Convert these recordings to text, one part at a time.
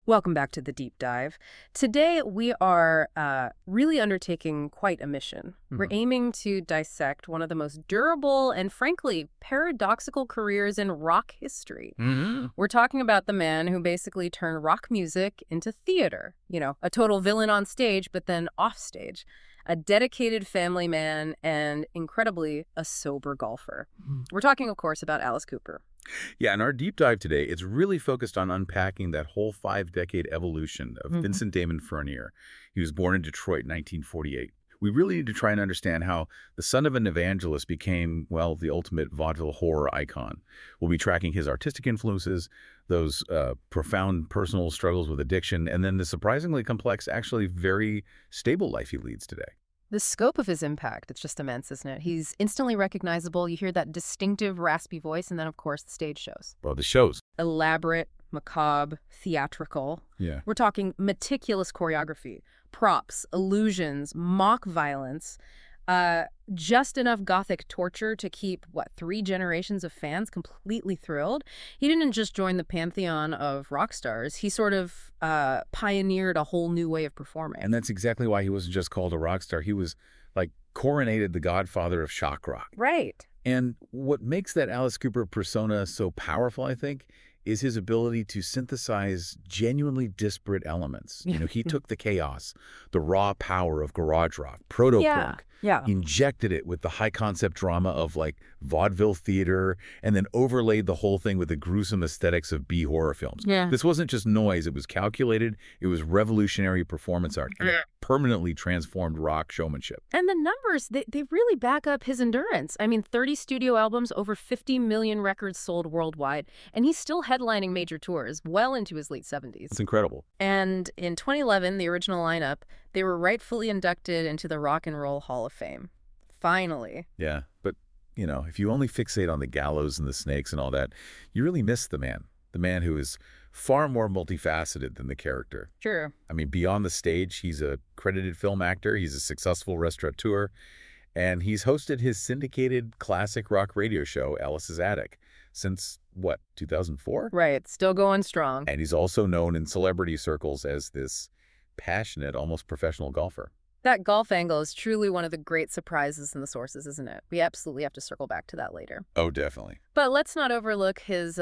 Welcome back to the Deep Dive. Today we are really undertaking quite a mission. We're aiming to dissect one of the most durable and frankly paradoxical careers in rock history. We're talking about the man who basically turned rock music into theater. You know, a total villain on stage, but then off stage. A dedicated family man and, incredibly, a sober golfer. We're talking, of course, about Alice Cooper. Yeah, in our deep dive today, it's really focused on unpacking that whole 5-decade evolution of Vincent Damon Furnier. He was born in Detroit in 1948. We really need to try and understand how the son of an evangelist became, well, the ultimate vaudeville horror icon. We'll be tracking his artistic influences, those profound personal struggles with addiction, and then the surprisingly complex, actually very stable life he leads today. The scope of his impact, it's just immense, isn't it? He's instantly recognizable. You hear that distinctive, raspy voice, and then, of course, the stage shows. Well, the shows. Elaborate, macabre, theatrical. Yeah. We're talking meticulous choreography, props, illusions, mock violence, just enough gothic torture to keep, 3 generations of fans completely thrilled. He didn't just join the pantheon of rock stars. He sort of pioneered a whole new way of performing. And that's exactly why he wasn't just called a rock star. He was, coronated the Godfather of Shock Rock. Right. And what makes that Alice Cooper persona so powerful, I think, is his ability to synthesize genuinely disparate elements. You know, he took the chaos, the raw power of garage rock, proto-punk, injected it with the high-concept drama of, vaudeville theater, and then overlaid the whole thing with the gruesome aesthetics of B-horror films. Yeah. This wasn't just noise. It was calculated. It was revolutionary performance art. And it permanently transformed rock showmanship. And the numbers, they really back up his endurance. I mean, 30 studio albums, over 50 million records sold worldwide, and he's still headlining major tours well into his late 70s. It's incredible. And in 2011, the original lineup, they were rightfully inducted into the Rock and Roll Hall of Fame. Finally. Yeah, but, if you only fixate on the gallows and the snakes and all that, you really miss the man who is far more multifaceted than the character. Sure. I mean, beyond the stage, he's a credited film actor, he's a successful restaurateur, and he's hosted his syndicated classic rock radio show, Alice's Attic, since, 2004? Right, still going strong. And he's also known in celebrity circles as this passionate, almost professional golfer. That golf angle is truly one of the great surprises in the sources, isn't it? We absolutely have to circle back to that later. Oh, definitely. But let's not overlook his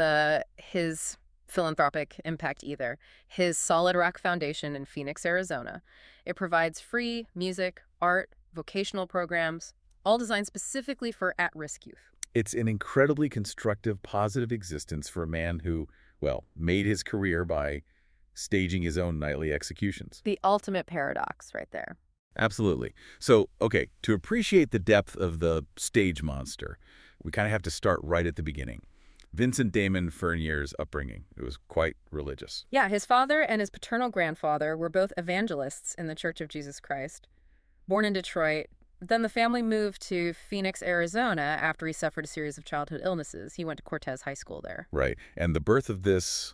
philanthropic impact either. His Solid Rock Foundation in Phoenix, Arizona. It provides free music, art, vocational programs, all designed specifically for at-risk youth. It's an incredibly constructive, positive existence for a man who, made his career by staging his own nightly executions. The ultimate paradox right there. Absolutely. So, okay, to appreciate the depth of the stage monster, we kind of have to start right at the beginning. Vincent Damon Furnier's upbringing. It was quite religious. Yeah, his father and his paternal grandfather were both evangelists in the Church of Jesus Christ. Born in Detroit, then the family moved to Phoenix, Arizona after he suffered a series of childhood illnesses. He went to Cortez High School there. Right. And the birth of this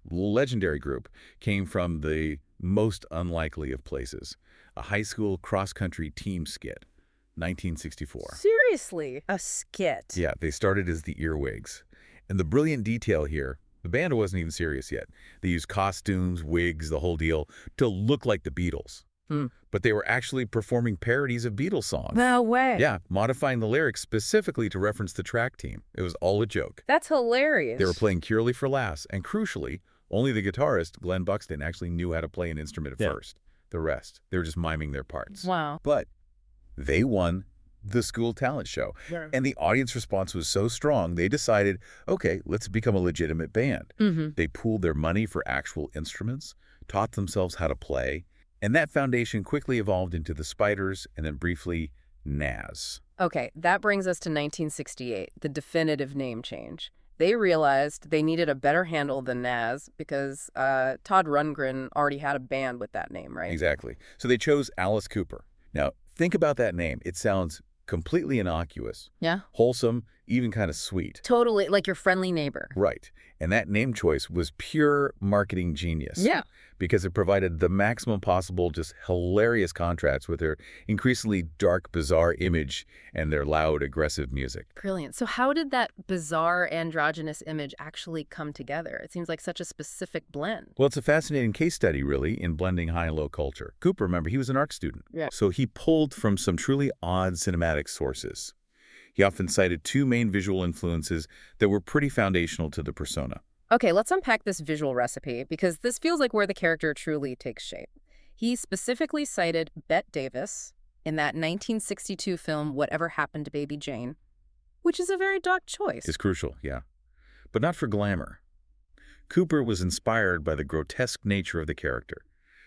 legendary group came from the most unlikely of places. A high school cross-country team skit, 1964. Seriously? A skit? Yeah, they started as the Earwigs. And the brilliant detail here, the band wasn't even serious yet. They used costumes, wigs, the whole deal, to look like the Beatles. But they were actually performing parodies of Beatles songs. No way. Yeah, modifying the lyrics specifically to reference the track team. It was all a joke. That's hilarious. They were playing purely for laughs, and crucially, only the guitarist, Glenn Buxton, actually knew how to play an instrument at first. The rest, they were just miming their parts. Wow. But they won the school talent show. And the audience response was so strong, they decided, okay, let's become a legitimate band. They pooled their money for actual instruments, taught themselves how to play, and that foundation quickly evolved into the Spiders and then briefly Nas. Okay, that brings us to 1968, the definitive name change. They realized they needed a better handle than Nas because Todd Rundgren already had a band with that name, right? Exactly. So they chose Alice Cooper. Now, think about that name. It sounds completely innocuous. Yeah. Wholesome, even kind of sweet. Totally, like your friendly neighbor. Right. And that name choice was pure marketing genius. Yeah. Because it provided the maximum possible, just hilarious contrast with their increasingly dark, bizarre image and their loud, aggressive music. Brilliant. So how did that bizarre androgynous image actually come together? It seems like such a specific blend. Well, it's a fascinating case study, really, in blending high and low culture. Cooper, remember, he was an art student. Yeah. So he pulled from some truly odd cinematic sources. He often cited two main visual influences that were pretty foundational to the persona. Okay, let's unpack this visual recipe, because this feels like where the character truly takes shape. He specifically cited Bette Davis in that 1962 film, Whatever Happened to Baby Jane, which is a very dark choice. It's crucial, yeah. But not for glamour. Cooper was inspired by the grotesque nature of the character,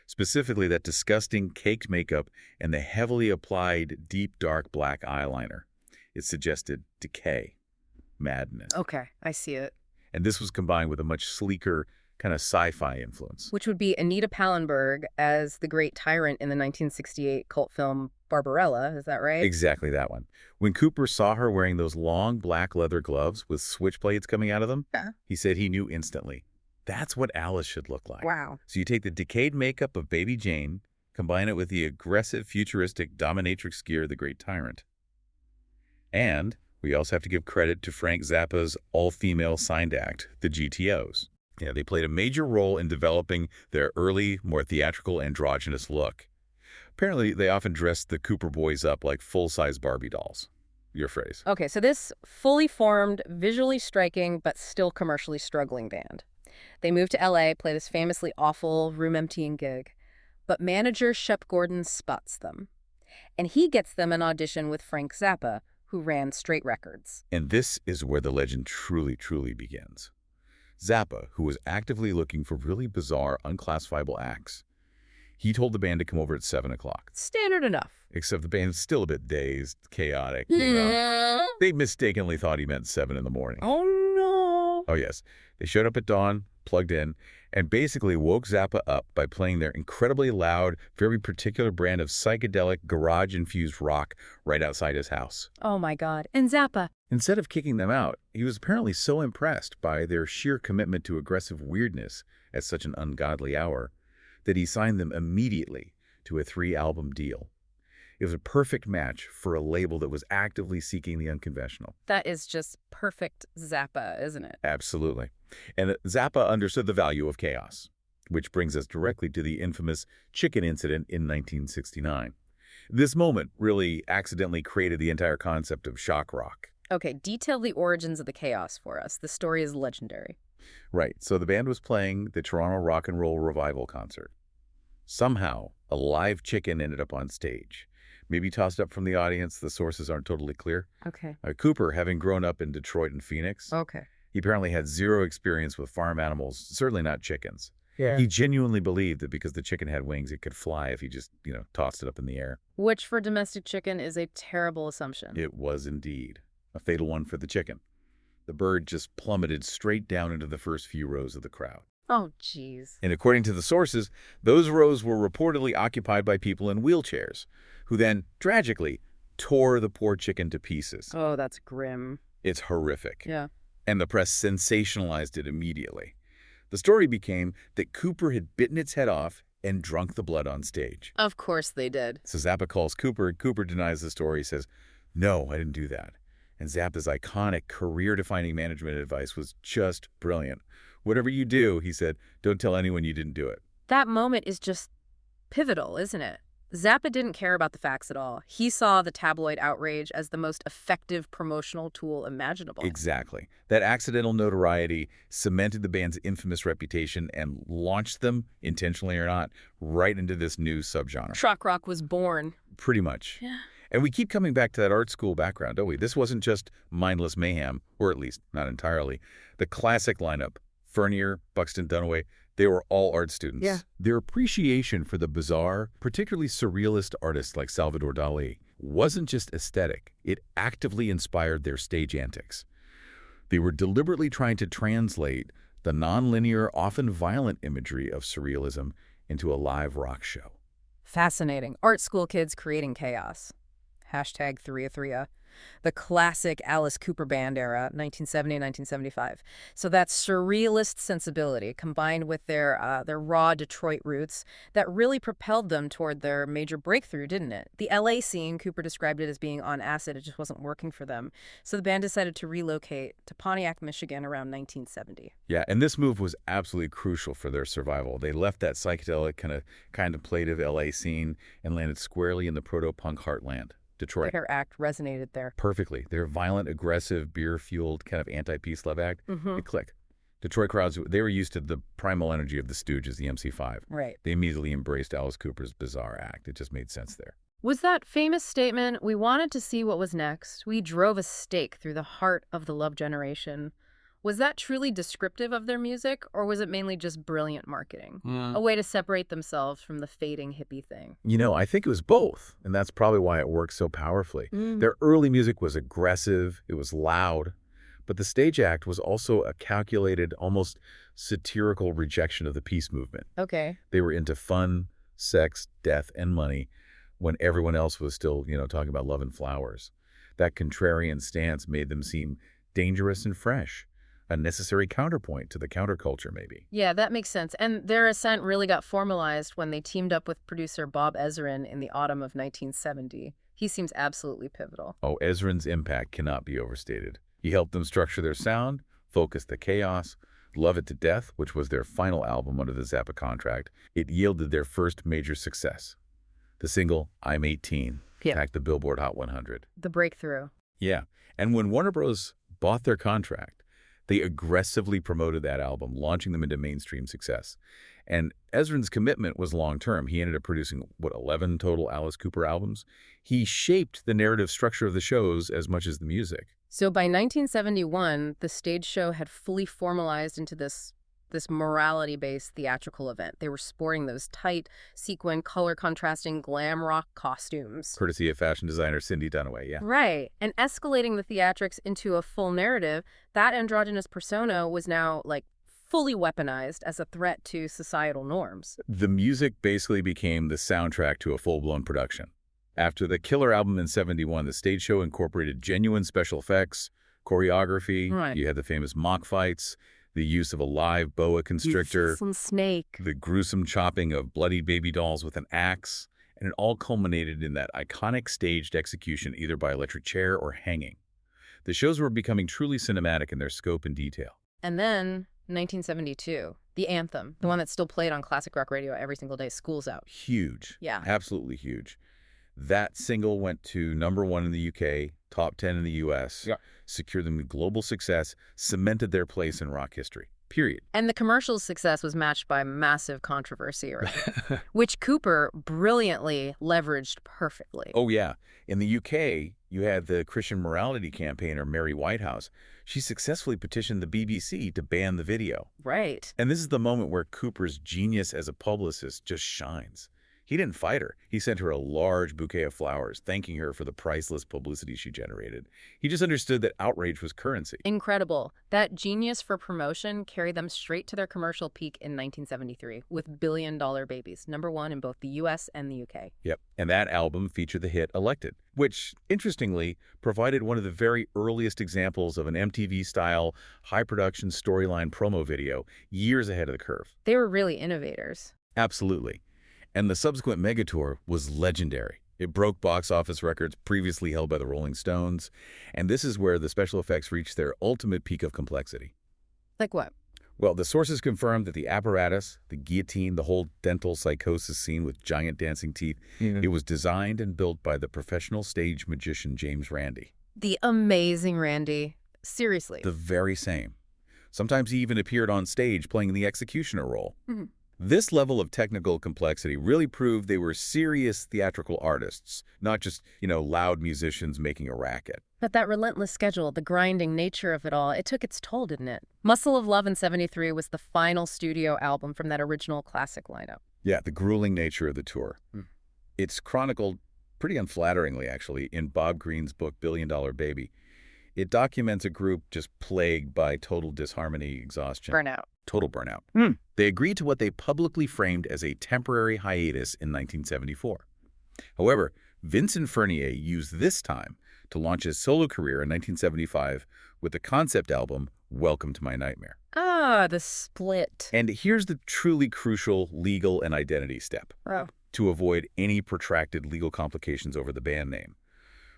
specifically that disgusting caked makeup and the heavily applied deep dark black eyeliner. It suggested decay, madness. Okay, I see it. And this was combined with a much sleeker kind of sci-fi influence. Which would be Anita Pallenberg as the great tyrant in the 1968 cult film Barbarella, is that right? Exactly that one. When Cooper saw her wearing those long black leather gloves with switchblades coming out of them, he said he knew instantly. That's what Alice should look like. Wow. So you take the decayed makeup of Baby Jane, combine it with the aggressive, futuristic dominatrix gear of the great tyrant. And we also have to give credit to Frank Zappa's all-female signed act, the GTOs. Yeah, they played a major role in developing their early, more theatrical, androgynous look. Apparently, they often dressed the Cooper boys up like full-size Barbie dolls. Your phrase. Okay, so this fully formed, visually striking, but still commercially struggling band. They move to LA, play this famously awful room-emptying gig. But manager Shep Gordon spots them. And he gets them an audition with Frank Zappa, who ran Straight Records. And this is where the legend truly, truly begins. Zappa, who was actively looking for really bizarre, unclassifiable acts, he told the band to come over at 7 o'clock. Standard enough. Except the band's still a bit dazed, chaotic, you know. They mistakenly thought he meant 7 in the morning. Oh, no. Oh, yes. They showed up at dawn, plugged in, and basically woke Zappa up by playing their incredibly loud, very particular brand of psychedelic, garage-infused rock right outside his house. Oh, my God. And Zappa? Instead of kicking them out, he was apparently so impressed by their sheer commitment to aggressive weirdness at such an ungodly hour that he signed them immediately to a 3-album deal. It was a perfect match for a label that was actively seeking the unconventional. That is just perfect Zappa, isn't it? Absolutely. And Zappa understood the value of chaos, which brings us directly to the infamous chicken incident in 1969. This moment really accidentally created the entire concept of shock rock. Okay, detail the origins of the chaos for us. The story is legendary. Right. So the band was playing the Toronto Rock and Roll Revival concert. Somehow, a live chicken ended up on stage. Maybe tossed up from the audience. The sources aren't totally clear. Okay. Cooper, having grown up in Detroit and Phoenix, Okay. he apparently had zero experience with farm animals, certainly not chickens. Yeah. He genuinely believed that because the chicken had wings, it could fly if he just, tossed it up in the air. Which for domestic chicken is a terrible assumption. It was indeed a fatal one for the chicken. The bird just plummeted straight down into the first few rows of the crowd. Oh, jeez. And according to the sources, those rows were reportedly occupied by people in wheelchairs, who then, tragically, tore the poor chicken to pieces. Oh, that's grim. It's horrific. Yeah. And the press sensationalized it immediately. The story became that Cooper had bitten its head off and drunk the blood on stage. Of course they did. So Zappa calls Cooper, and Cooper denies the story. He says, "No, I didn't do that." And Zappa's iconic, career-defining management advice was just brilliant. "Whatever you do," he said, "don't tell anyone you didn't do it." That moment is just pivotal, isn't it? Zappa didn't care about the facts at all. He saw the tabloid outrage as the most effective promotional tool imaginable. Exactly. That accidental notoriety cemented the band's infamous reputation and launched them, intentionally or not, right into this new subgenre. Shock rock was born. Pretty much. Yeah. And we keep coming back to that art school background, don't we? This wasn't just mindless mayhem, or at least not entirely. The classic lineup, Furnier, Buxton, Dunaway, they were all art students. Yeah. Their appreciation for the bizarre, particularly surrealist artists like Salvador Dali wasn't just aesthetic. It actively inspired their stage antics. They were deliberately trying to translate the nonlinear, often violent imagery of surrealism into a live rock show. Fascinating. Art school kids creating chaos. Hashtag 3 of 3. the classic Alice Cooper Band era, 1970 and 1975. So that surrealist sensibility combined with their raw Detroit roots that really propelled them toward their major breakthrough, didn't it? The LA scene, Cooper described it as being on acid. It just wasn't working for them. So the band decided to relocate to Pontiac, Michigan around 1970. Yeah, and this move was absolutely crucial for their survival. They left that psychedelic kind of contemplative LA scene and landed squarely in the proto-punk heartland, Detroit. Their act resonated there. Perfectly. Their violent, aggressive, beer-fueled kind of anti-peace love act, it clicked. Detroit crowds, they were used to the primal energy of the Stooges, the MC5. Right. They immediately embraced Alice Cooper's bizarre act. It just made sense there. Was that famous statement, "We wanted to see what was next. We drove a stake through the heart of the love generation." Was that truly descriptive of their music, or was it mainly just brilliant marketing? A way to separate themselves from the fading hippie thing? You know, I think it was both, and that's probably why it worked so powerfully. Their early music was aggressive, it was loud, but the stage act was also a calculated, almost satirical rejection of the peace movement. Okay. They were into fun, sex, death, and money when everyone else was still, talking about love and flowers. That contrarian stance made them seem dangerous and fresh. A necessary counterpoint to the counterculture, maybe. Yeah, that makes sense. And their ascent really got formalized when they teamed up with producer Bob Ezrin in the autumn of 1970. He seems absolutely pivotal. Oh, Ezrin's impact cannot be overstated. He helped them structure their sound, focus the chaos, Love It to Death, which was their final album under the Zappa contract. It yielded their first major success. The single, I'm 18, cracked the Billboard Hot 100. The breakthrough. Yeah, and when Warner Bros. Bought their contract, they aggressively promoted that album, launching them into mainstream success. And Ezrin's commitment was long-term. He ended up producing, 11 total Alice Cooper albums? He shaped the narrative structure of the shows as much as the music. So by 1971, the stage show had fully formalized into this morality-based theatrical event. They were sporting those tight, sequin, color-contrasting glam rock costumes. Courtesy of fashion designer Cindy Dunaway, yeah. Right. And escalating the theatrics into a full narrative, that androgynous persona was now, fully weaponized as a threat to societal norms. The music basically became the soundtrack to a full-blown production. After the Killer album in '71, the stage show incorporated genuine special effects, choreography. Right. You had the famous mock fights, the use of a live boa constrictor, Some snake. the gruesome chopping of bloody baby dolls with an axe, and it all culminated in that iconic staged execution either by electric chair or hanging. The shows were becoming truly cinematic in their scope and detail. And then, 1972, the anthem, the one that's still played on classic rock radio every single day, School's Out. Huge. Yeah. Absolutely huge. That single went to #1 in the UK, top 10 in the US, secured them global success, cemented their place in rock history, period. And the commercial success was matched by massive controversy, right? Which Cooper brilliantly leveraged perfectly. Oh, yeah. In the UK, you had the Christian morality campaigner Mary Whitehouse. She successfully petitioned the BBC to ban the video. Right. And this is the moment where Cooper's genius as a publicist just shines. He didn't fight her. He sent her a large bouquet of flowers, thanking her for the priceless publicity she generated. He just understood that outrage was currency. Incredible. That genius for promotion carried them straight to their commercial peak in 1973 with billion-dollar babies, #1 in both the US and the UK. Yep. And that album featured the hit Elected, which, interestingly, provided one of the very earliest examples of an MTV-style, high-production storyline promo video years ahead of the curve. They were really innovators. Absolutely. And the subsequent megatour was legendary. It broke box office records previously held by the Rolling Stones, and this is where the special effects reached their ultimate peak of complexity. Like what? Well, the sources confirmed that the apparatus, the guillotine, the whole dental psychosis scene with giant dancing teeth, it was designed and built by the professional stage magician James Randi. The amazing Randy. Seriously. The very same. Sometimes he even appeared on stage playing the executioner role. This level of technical complexity really proved they were serious theatrical artists, not just, loud musicians making a racket. But that relentless schedule, the grinding nature of it all, it took its toll, didn't it? Muscle of Love in '73 was the final studio album from that original classic lineup. Yeah, the grueling nature of the tour. It's chronicled pretty unflatteringly, actually, in Bob Green's book, Billion Dollar Baby. It documents a group just plagued by total disharmony, exhaustion. Burnout. Total burnout. They agreed to what they publicly framed as a temporary hiatus in 1974. However, Vincent Furnier used this time to launch his solo career in 1975 with the concept album Welcome to My Nightmare. Ah, the split. And here's the truly crucial legal and identity step. Oh. To avoid any protracted legal complications over the band name.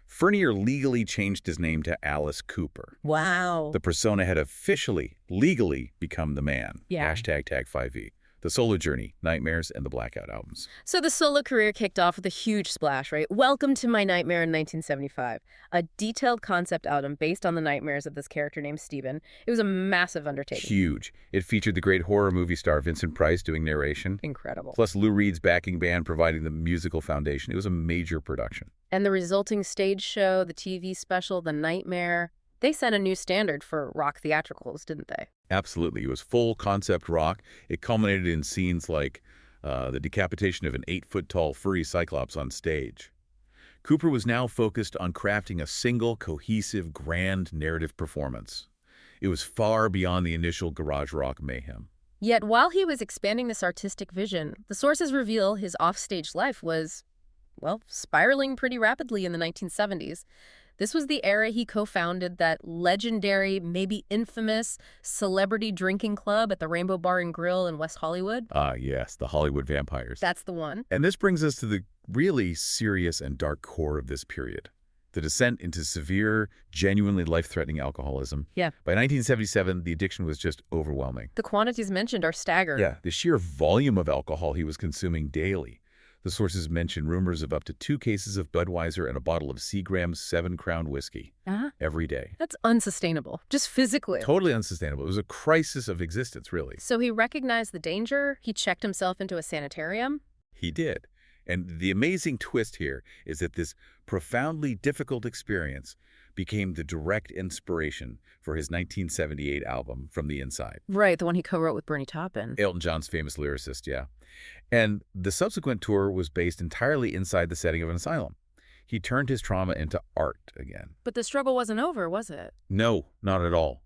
Furnier legally changed his name to Alice Cooper. Wow. The persona had officially, legally become the man. Yeah. Hashtag Tag 5e. The Solo Journey, Nightmares, and the Blackout albums. So the solo career kicked off with a huge splash, right? Welcome to My Nightmare in 1975, a detailed concept album based on the nightmares of this character named Stephen. It was a massive undertaking. Huge. It featured the great horror movie star Vincent Price doing narration. Incredible. Plus Lou Reed's backing band providing the musical foundation. It was a major production. And the resulting stage show, the TV special, The Nightmare, they set a new standard for rock theatricals, didn't they? Absolutely. It was full concept rock. It culminated in scenes like the decapitation of an 8-foot-tall furry cyclops on stage. Cooper was now focused on crafting a single, cohesive, grand narrative performance. It was far beyond the initial garage rock mayhem. Yet while he was expanding this artistic vision, the sources reveal his offstage life was, well, spiraling pretty rapidly in the 1970s. This was the era he co-founded that legendary, maybe infamous, celebrity drinking club at the Rainbow Bar and Grill in West Hollywood. Ah, yes, the Hollywood Vampires. That's the one. And this brings us to the really serious and dark core of this period. The descent into severe, genuinely life-threatening alcoholism. Yeah. By 1977, the addiction was just overwhelming. The quantities mentioned are staggering. Yeah, the sheer volume of alcohol he was consuming daily. The sources mention rumors of up to 2 cases of Budweiser and a bottle of Seagram's 7 Crown whiskey every day. That's unsustainable, just physically. Totally unsustainable. It was a crisis of existence, really. So he recognized the danger. He checked himself into a sanitarium. He did. And the amazing twist here is that this profoundly difficult experience became the direct inspiration for his 1978 album, From the Inside. Right, the one he co-wrote with Bernie Taupin. Elton John's famous lyricist, yeah. And the subsequent tour was based entirely inside the setting of an asylum. He turned his trauma into art again. But the struggle wasn't over, was it? No, not at all.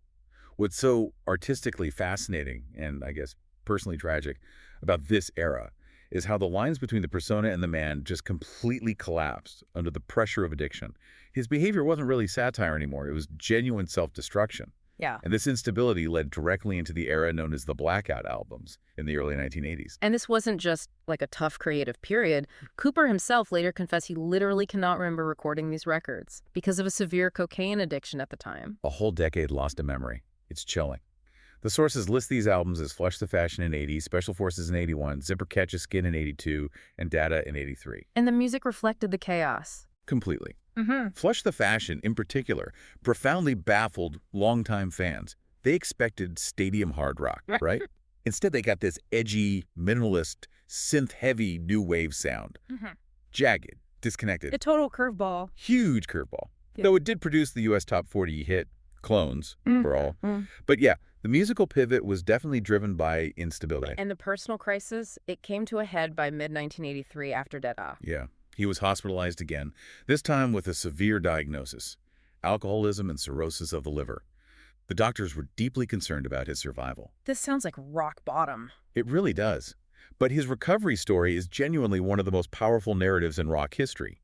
What's so artistically fascinating, and I guess personally tragic, about this era is how the lines between the persona and the man just completely collapsed under the pressure of addiction. His behavior wasn't really satire anymore. It was genuine self-destruction. Yeah. And this instability led directly into the era known as the Blackout albums in the early 1980s. And this wasn't just like a tough creative period. Cooper himself later confessed he literally cannot remember recording these records because of a severe cocaine addiction at the time. A whole decade lost to memory. It's chilling. The sources list these albums as Flush the Fashion in 80, Special Forces in 81, Zipper Catches Skin in 82, and Data in 83. And the music reflected the chaos. Completely. Mm-hmm. Flush the Fashion, in particular, profoundly baffled longtime fans. They expected stadium hard rock, right? Instead, they got this edgy, minimalist, synth-heavy new wave sound. Mm-hmm. Jagged, disconnected. A total curveball. Huge curveball. Yeah. Though it did produce the U.S. Top 40 hit, Clones, for all. But yeah, the musical pivot was definitely driven by instability. And the personal crisis, it came to a head by mid-1983 after Dada. Yeah. He was hospitalized again, this time with a severe diagnosis, alcoholism and cirrhosis of the liver. The doctors were deeply concerned about his survival. This sounds like rock bottom. It really does. But his recovery story is genuinely one of the most powerful narratives in rock history.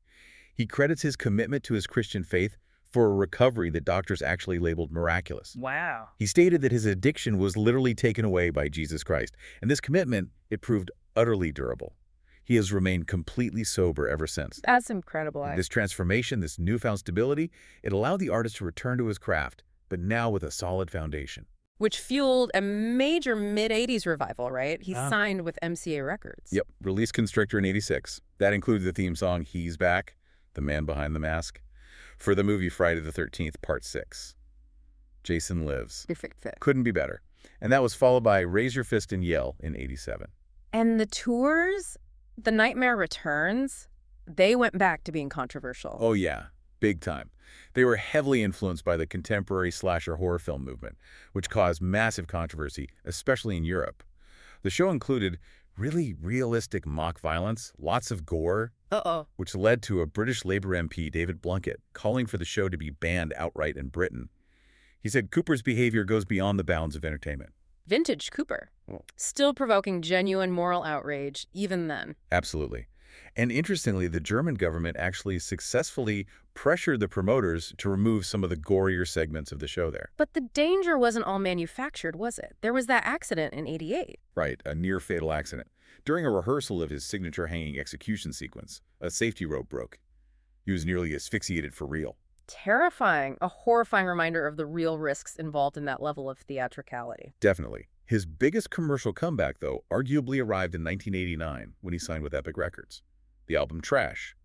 He credits his commitment to his Christian faith for a recovery that doctors actually labeled miraculous. Wow. He stated that his addiction was literally taken away by Jesus Christ, and this commitment, it proved utterly durable. He has remained completely sober ever since. That's incredible. This transformation, this newfound stability, it allowed the artist to return to his craft, but now with a solid foundation. Which fueled a major mid-'80s revival, right? He signed with MCA Records. Yep, released Constrictor in 86. That included the theme song, He's Back, The Man Behind the Mask, for the movie Friday the 13th, Part 6. Jason Lives. Perfect fit. Couldn't be better. And that was followed by Raise Your Fist and Yell in 87. And the tours, The Nightmare Returns, they went back to being controversial. Oh yeah, big time. They were heavily influenced by the contemporary slasher horror film movement, which caused massive controversy, especially in Europe. The show included really realistic mock violence, lots of gore, which led to a British Labour MP, David Blunkett, calling for the show to be banned outright in Britain. He said Cooper's behavior goes beyond the bounds of entertainment. Vintage Cooper. Still provoking genuine moral outrage, even then. Absolutely. And interestingly, the German government actually successfully pressured the promoters to remove some of the gorier segments of the show there. But the danger wasn't all manufactured, was it? There was that accident in '88. Right, a near-fatal accident. During a rehearsal of his signature hanging execution sequence, a safety rope broke. He was nearly asphyxiated for real. Terrifying. A horrifying reminder of the real risks involved in that level of theatricality. Definitely. His biggest commercial comeback, though, arguably arrived in 1989 when he signed with Epic Records. The album Trash,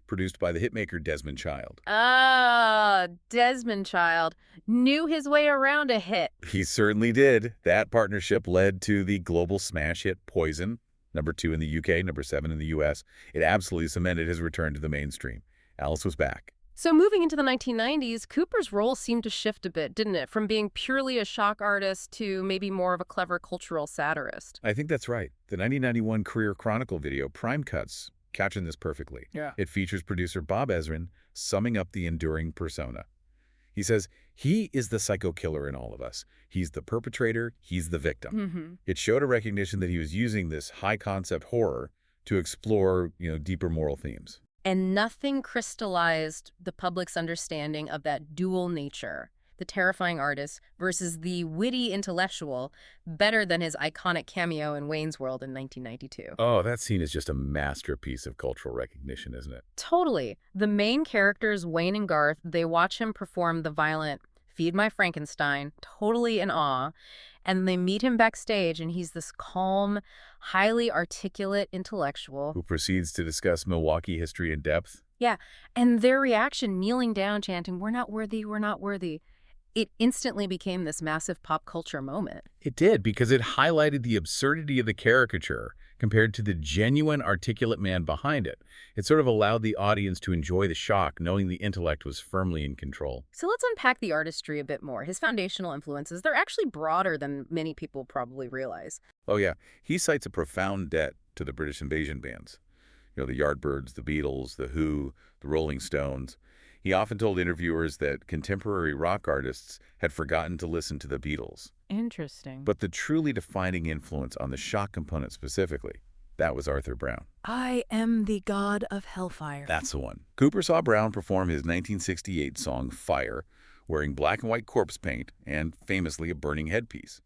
produced by the hitmaker Desmond Child. Ah, Desmond Child knew his way around a hit. He certainly did. That partnership led to the global smash hit Poison, #2 in the UK, #7 in the US. It absolutely cemented his return to the mainstream. Alice was back. So moving into the 1990s, Cooper's role seemed to shift a bit, didn't it? From being purely a shock artist to maybe more of a clever cultural satirist. I think that's right. The 1991 Career Chronicle video, Prime Cuts, captured this perfectly. Yeah. It features producer Bob Ezrin summing up the enduring persona. He says, he is the psycho killer in all of us. He's the perpetrator, he's the victim. It showed a recognition that he was using this high-concept horror to explore, deeper moral themes. And nothing crystallized the public's understanding of that dual nature, the terrifying artist versus the witty intellectual, better than his iconic cameo in Wayne's World in 1992. Oh, that scene is just a masterpiece of cultural recognition, isn't it? Totally. The main characters, Wayne and Garth, they watch him perform the violent Feed My Frankenstein, totally in awe, and they meet him backstage, and he's this calm, highly articulate intellectual Who proceeds to discuss Milwaukee history in depth. Yeah, and their reaction, kneeling down, chanting, "We're not worthy, we're not worthy," it instantly became this massive pop culture moment. It did, because it highlighted the absurdity of the caricature compared to the genuine articulate man behind it. It sort of allowed the audience to enjoy the shock, knowing the intellect was firmly in control. So let's unpack the artistry a bit more. His foundational influences, they're actually broader than many people probably realize. Oh yeah, he cites a profound debt to the British invasion bands. The Yardbirds, the Beatles, the Who, the Rolling Stones. He often told interviewers that contemporary rock artists had forgotten to listen to the Beatles. Interesting. But the truly defining influence on the shock component specifically, that was Arthur Brown. I am the god of hellfire. That's the one. Cooper saw Brown perform his 1968 song Fire, wearing black and white corpse paint and, famously, a burning headpiece.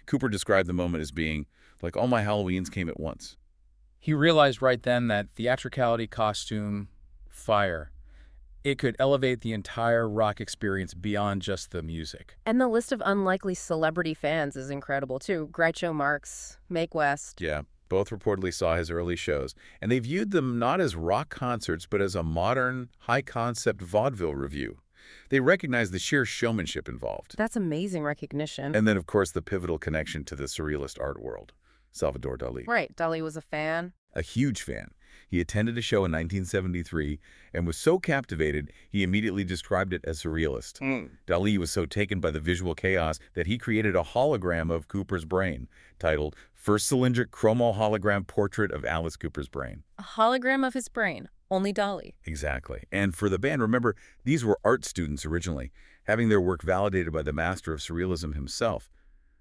Cooper described the moment as being like all my Halloweens came at once. He realized right then that theatricality, costume, fire, it could elevate the entire rock experience beyond just the music. And the list of unlikely celebrity fans is incredible, too. Groucho Marx, Make West. Yeah, both reportedly saw his early shows, and they viewed them not as rock concerts, but as a modern, high-concept vaudeville revue. They recognized the sheer showmanship involved. That's amazing recognition. And then, of course, the pivotal connection to the surrealist art world, Salvador Dali. Right, Dali was a fan. A huge fan. He attended a show in 1973 and was so captivated, he immediately described it as surrealist. Dali was so taken by the visual chaos that he created a hologram of Cooper's brain, titled First Cylindric Chromo Hologram Portrait of Alice Cooper's Brain. A hologram of his brain. Only Dali. Exactly. And for the band, remember, these were art students originally, having their work validated by the master of surrealism himself.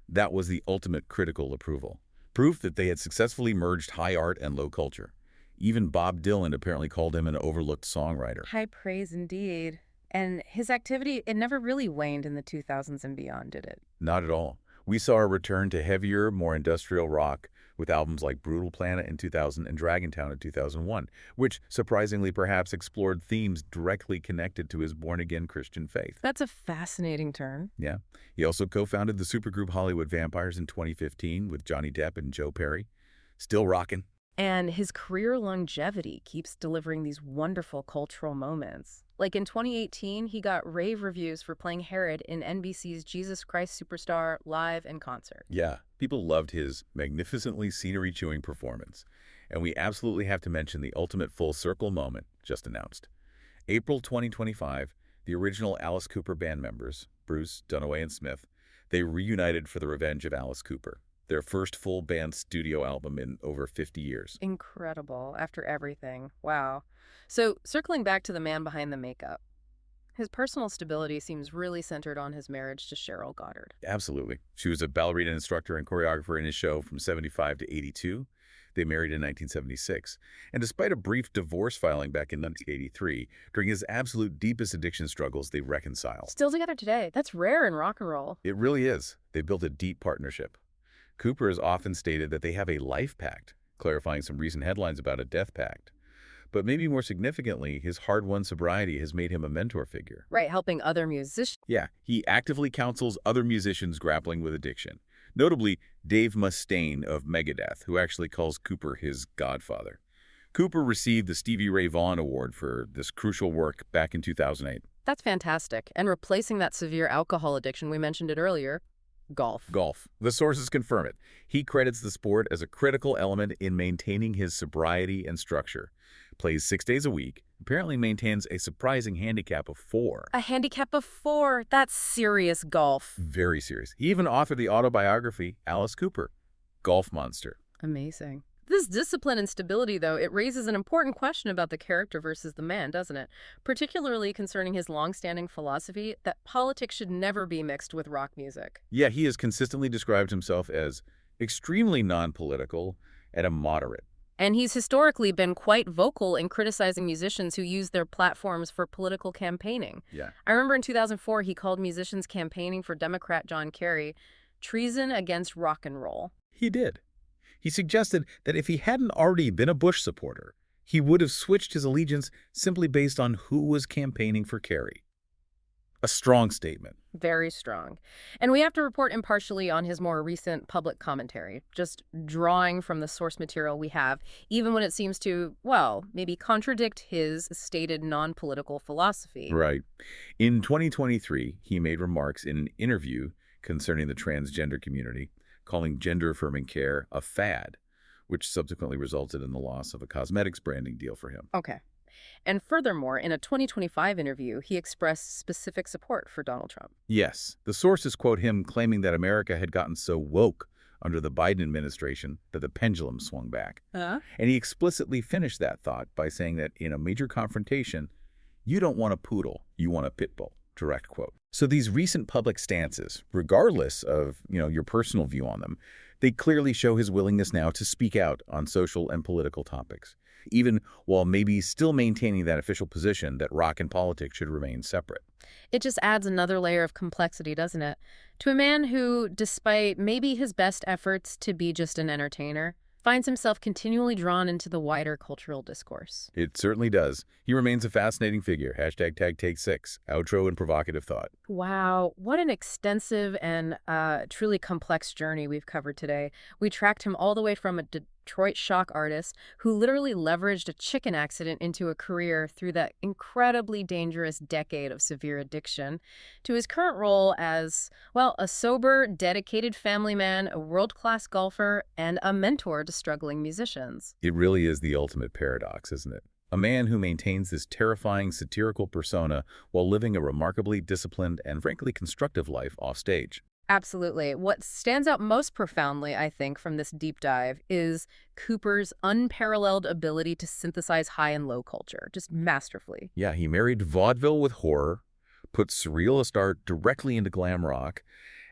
That was the ultimate critical approval. Proof that they had successfully merged high art and low culture. Even Bob Dylan apparently called him an overlooked songwriter. High praise indeed. And his activity, it never really waned in the 2000s and beyond, did it? Not at all. We saw a return to heavier, more industrial rock with albums like Brutal Planet in 2000 and Dragontown in 2001, which surprisingly perhaps explored themes directly connected to his born-again Christian faith. That's a fascinating turn. Yeah. He also co-founded the supergroup Hollywood Vampires in 2015 with Johnny Depp and Joe Perry. Still rocking. And his career longevity keeps delivering these wonderful cultural moments. Like in 2018, he got rave reviews for playing Herod in NBC's Jesus Christ Superstar live and concert. Yeah, people loved his magnificently scenery-chewing performance. And we absolutely have to mention the ultimate full circle moment just announced. April 2025, the original Alice Cooper band members, Bruce, Dunaway, and Smith, they reunited for The Revenge of Alice Cooper, their first full band studio album in over 50 years. Incredible. After everything. Wow. So, circling back to the man behind the makeup, his personal stability seems really centered on his marriage to Cheryl Goddard. Absolutely. She was a ballerina instructor and choreographer in his show from 75 to 82. They married in 1976. And despite a brief divorce filing back in 1983, during his absolute deepest addiction struggles, they reconciled. Still together today. That's rare in rock and roll. It really is. They built a deep partnership. Cooper has often stated that they have a life pact, clarifying some recent headlines about a death pact. But maybe more significantly, his hard-won sobriety has made him a mentor figure. Right, helping other musicians. Yeah, he actively counsels other musicians grappling with addiction. Notably, Dave Mustaine of Megadeth, who actually calls Cooper his godfather. Cooper received the Stevie Ray Vaughan Award for this crucial work back in 2008. That's fantastic. And replacing that severe alcohol addiction, we mentioned it earlier, golf. Golf. The sources confirm it. He credits the sport as a critical element in maintaining his sobriety and structure. Plays 6 days a week, apparently maintains a surprising handicap of 4. A handicap of 4? That's serious golf. Very serious. He even authored the autobiography, Alice Cooper, Golf Monster. Amazing. This discipline and stability, though, it raises an important question about the character versus the man, doesn't it? Particularly concerning his long-standing philosophy that politics should never be mixed with rock music. Yeah, he has consistently described himself as extremely non-political and a moderate. And he's historically been quite vocal in criticizing musicians who use their platforms for political campaigning. Yeah. I remember in 2004 he called musicians campaigning for Democrat John Kerry treason against rock and roll. He did. He suggested that if he hadn't already been a Bush supporter, he would have switched his allegiance simply based on who was campaigning for Kerry. A strong statement. Very strong. And we have to report impartially on his more recent public commentary, just drawing from the source material we have, even when it seems to, well, maybe contradict his stated non-political philosophy. Right. In 2023, he made remarks in an interview concerning the transgender community, calling gender-affirming care a fad, which subsequently resulted in the loss of a cosmetics branding deal for him. Okay. And furthermore, in a 2025 interview, he expressed specific support for Donald Trump. Yes. The sources quote him claiming that America had gotten so woke under the Biden administration that the pendulum swung back. And he explicitly finished that thought by saying that in a major confrontation, you don't want a poodle, you want a pit bull. Direct quote. So these recent public stances, regardless of, your personal view on them, they clearly show his willingness now to speak out on social and political topics, even while maybe still maintaining that official position that rock and politics should remain separate. It just adds another layer of complexity, doesn't it? To a man who, despite maybe his best efforts to be just an entertainer, finds himself continually drawn into the wider cultural discourse. It certainly does. He remains a fascinating figure. #TagTake6. Outro and provocative thought. Wow, what an extensive and truly complex journey we've covered today. We tracked him all the way from a Detroit shock artist who literally leveraged a chicken accident into a career through that incredibly dangerous decade of severe addiction, to his current role as, well, a sober, dedicated family man, a world-class golfer, and a mentor to struggling musicians. It really is the ultimate paradox, isn't it? A man who maintains this terrifying satirical persona while living a remarkably disciplined and frankly constructive life offstage. Absolutely. What stands out most profoundly, I think, from this deep dive is Cooper's unparalleled ability to synthesize high and low culture, just masterfully. Yeah, he married vaudeville with horror, put surrealist art directly into glam rock,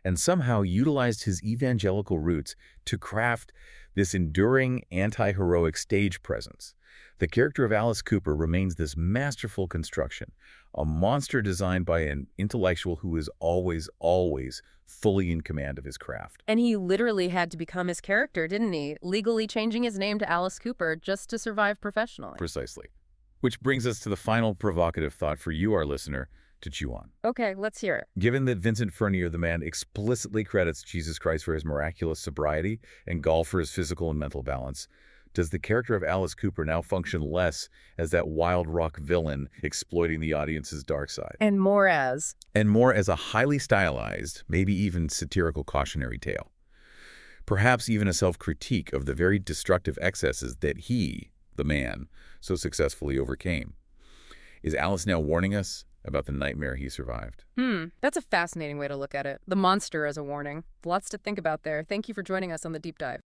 and somehow utilized his evangelical roots to craft this enduring anti-heroic stage presence. The character of Alice Cooper remains this masterful construction, a monster designed by an intellectual who is always fully in command of his craft. And he literally had to become his character, didn't he? Legally changing his name to Alice Cooper just to survive professionally. Precisely. Which brings us to the final provocative thought for you, our listener, to chew on. Okay, let's hear it. Given that Vincent Furnier, the man, explicitly credits Jesus Christ for his miraculous sobriety and golf for his physical and mental balance, does the character of Alice Cooper now function less as that wild rock villain exploiting the audience's dark side? And more as a highly stylized, maybe even satirical cautionary tale. Perhaps even a self-critique of the very destructive excesses that he, the man, so successfully overcame. Is Alice now warning us about the nightmare he survived? That's a fascinating way to look at it. The monster as a warning. Lots to think about there. Thank you for joining us on The Deep Dive.